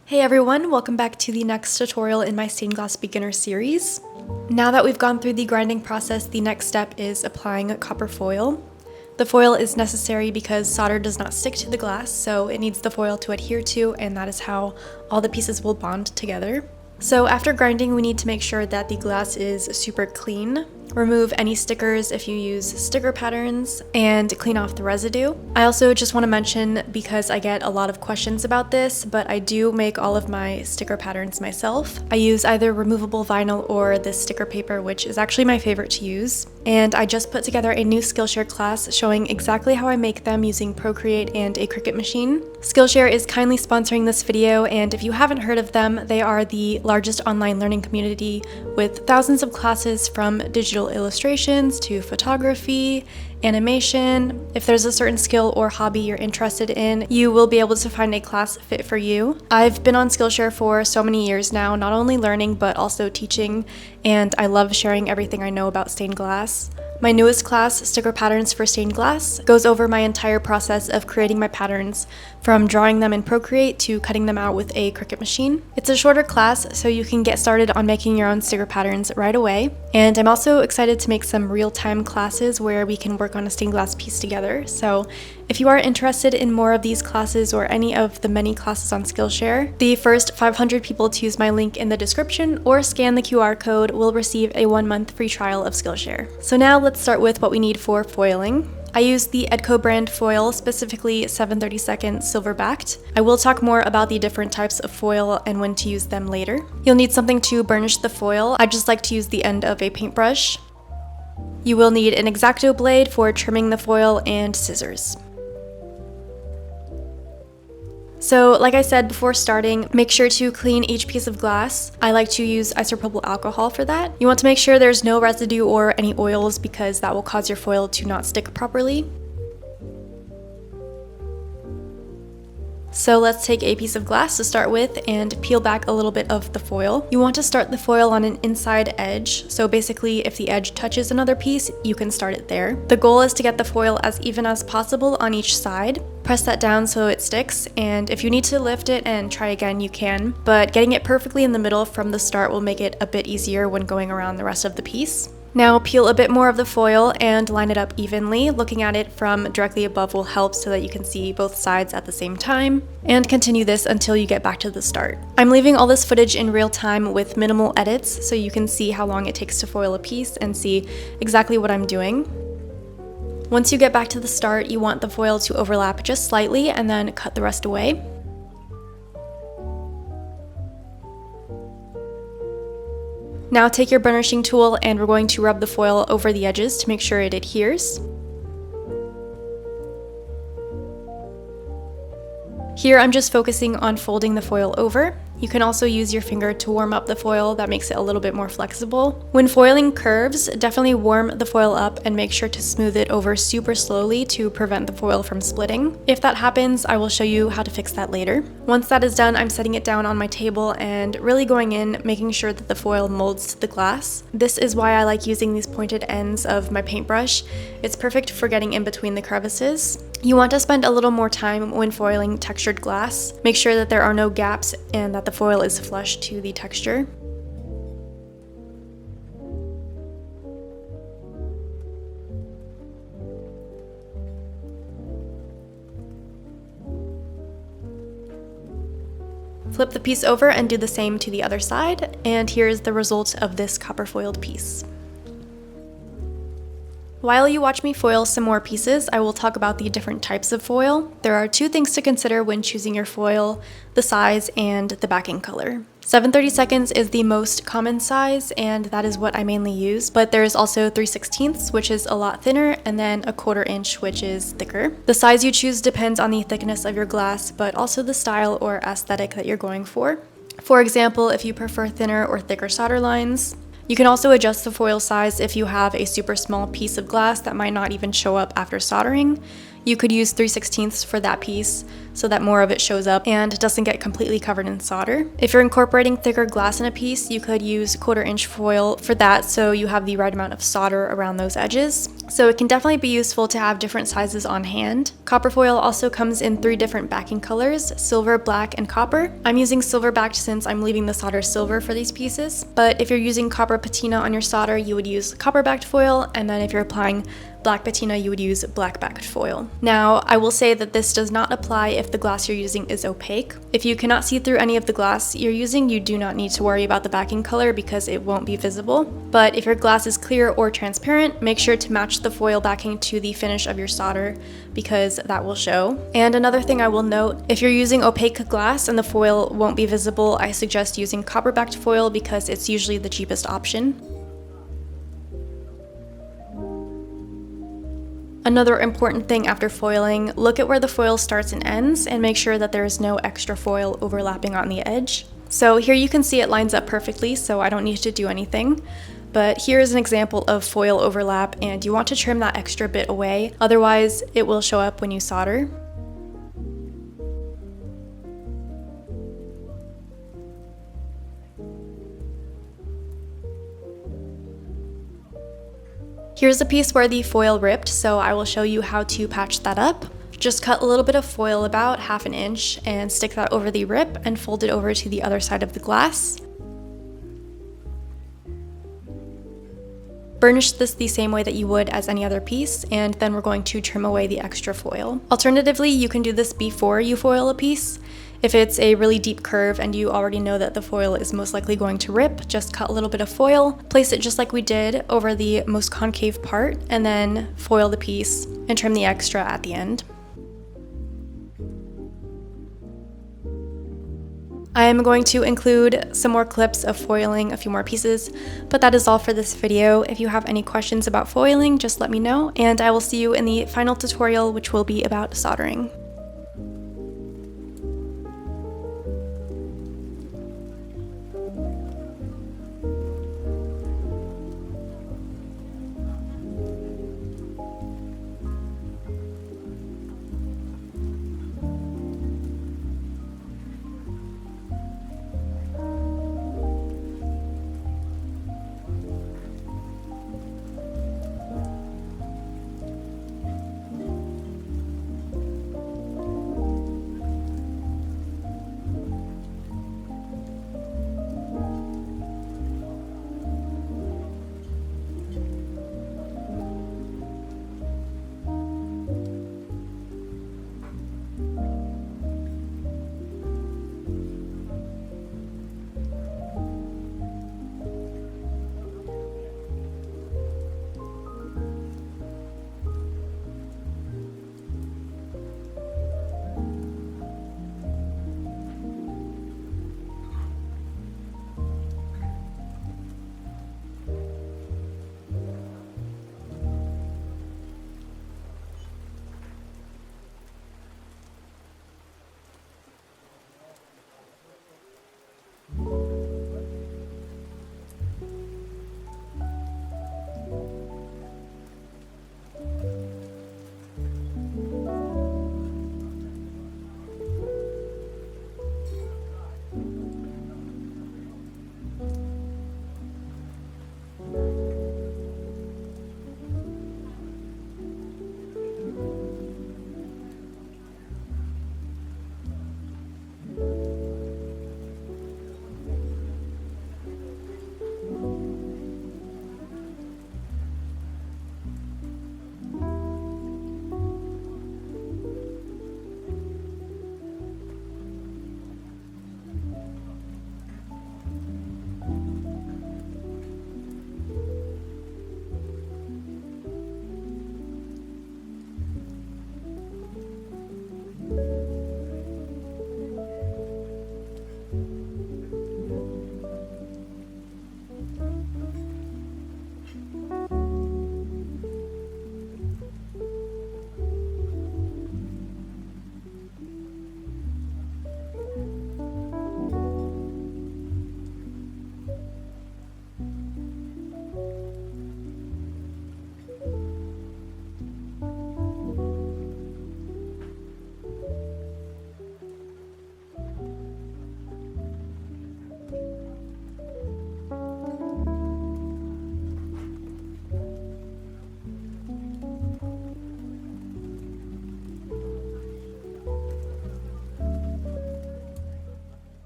Hey everyone, welcome back to the next tutorial in my stained glass beginner series. Now that we've gone through the grinding process, the next step is applying copper foil. The foil is necessary because solder does not stick to the glass, so it needs the foil to adhere to, and that is how all the pieces will bond together. So after grinding, we need to make sure that the glass is super clean. Remove any stickers if you use sticker patterns, and clean off the residue. I also just want to mention, because I get a lot of questions about this, but I do make all of my sticker patterns myself. I use either removable vinyl or this sticker paper, which is actually my favorite to use. And I just put together a new Skillshare class showing exactly how I make them using Procreate and a Cricut machine. Skillshare is kindly sponsoring this video, and if you haven't heard of them, they are the largest online learning community with thousands of classes from digital illustrations to photography, animation. If there's a certain skill or hobby you're interested in, you will be able to find a class fit for you. I've been on Skillshare for so many years now, not only learning but also teaching, and I love sharing everything I know about stained glass. My newest class, Sticker Patterns for Stained Glass, goes over my entire process of creating my patterns, from drawing them in Procreate to cutting them out with a Cricut machine. It's a shorter class, so you can get started on making your own sticker patterns right away. And I'm also excited to make some real-time classes where we can work on a stained glass piece together. So if you are interested in more of these classes or any of the many classes on Skillshare, the first 500 people to use my link in the description or scan the QR code will receive a 1-month free trial of Skillshare. So now let's start with what we need for foiling. I use the Edco brand foil, specifically 7/32 silver backed. I will talk more about the different types of foil and when to use them later. You'll need something to burnish the foil. I just like to use the end of a paintbrush. You will need an X-Acto blade for trimming the foil and scissors. So like I said before starting, make sure to clean each piece of glass. I like to use isopropyl alcohol for that. You want to make sure there's no residue or any oils because that will cause your foil to not stick properly. So let's take a piece of glass to start with and peel back a little bit of the foil. You want to start the foil on an inside edge, so basically if the edge touches another piece, you can start it there. The goal is to get the foil as even as possible on each side. Press that down so it sticks, and if you need to lift it and try again, you can, but getting it perfectly in the middle from the start will make it a bit easier when going around the rest of the piece. Now peel a bit more of the foil and line it up evenly. Looking at it from directly above will help so that you can see both sides at the same time, and continue this until you get back to the start. I'm leaving all this footage in real time with minimal edits so you can see how long it takes to foil a piece and see exactly what I'm doing. Once you get back to the start, you want the foil to overlap just slightly and then cut the rest away. Now take your burnishing tool and we're going to rub the foil over the edges to make sure it adheres. Here I'm just focusing on folding the foil over. You can also use your finger to warm up the foil, that makes it a little bit more flexible. When foiling curves, definitely warm the foil up and make sure to smooth it over super slowly to prevent the foil from splitting. If that happens, I will show you how to fix that later. Once that is done, I'm setting it down on my table and really going in, making sure that the foil molds to the glass. This is why I like using these pointed ends of my paintbrush. It's perfect for getting in between the crevices. You want to spend a little more time when foiling textured glass. Make sure that there are no gaps and that the foil is flush to the texture. Flip the piece over and do the same to the other side, and here is the result of this copper foiled piece. While you watch me foil some more pieces, I will talk about the different types of foil. There are two things to consider when choosing your foil: the size and the backing color. 7/32 is the most common size, and that is what I mainly use, but there's also 3/16, which is a lot thinner, and then 1/4 inch, which is thicker. The size you choose depends on the thickness of your glass, but also the style or aesthetic that you're going for. For example, if you prefer thinner or thicker solder lines. You can also adjust the foil size if you have a super small piece of glass that might not even show up after soldering. you could use 3/16 for that piece so that more of it shows up and doesn't get completely covered in solder. If you're incorporating thicker glass in a piece, you could use 1/4" foil for that so you have the right amount of solder around those edges. So it can definitely be useful to have different sizes on hand. Copper foil also comes in 3 different backing colors: silver, black, and copper. I'm using silver backed since I'm leaving the solder silver for these pieces, but if you're using copper patina on your solder, you would use copper backed foil, and then if you're applying black patina, you would use black backed foil. Now, I will say that this does not apply if the glass you're using is opaque. If you cannot see through any of the glass you're using, you do not need to worry about the backing color because it won't be visible. But if your glass is clear or transparent, make sure to match the foil backing to the finish of your solder because that will show. And another thing I will note, if you're using opaque glass and the foil won't be visible, I suggest using copper backed foil because it's usually the cheapest option. Another important thing after foiling, look at where the foil starts and ends and make sure that there is no extra foil overlapping on the edge. So here you can see it lines up perfectly, so I don't need to do anything. But here is an example of foil overlap, and you want to trim that extra bit away, otherwise it will show up when you solder. Here's a piece where the foil ripped, so I will show you how to patch that up. Just cut a little bit of foil, about 1/2 inch, and stick that over the rip and fold it over to the other side of the glass. Burnish this the same way that you would as any other piece, and then we're going to trim away the extra foil. Alternatively, you can do this before you foil a piece. If it's a really deep curve and you already know that the foil is most likely going to rip, just cut a little bit of foil, place it just like we did over the most concave part, and then foil the piece and trim the extra at the end. I am going to include some more clips of foiling a few more pieces, but that is all for this video. If you have any questions about foiling, just let me know, and I will see you in the final tutorial, which will be about soldering.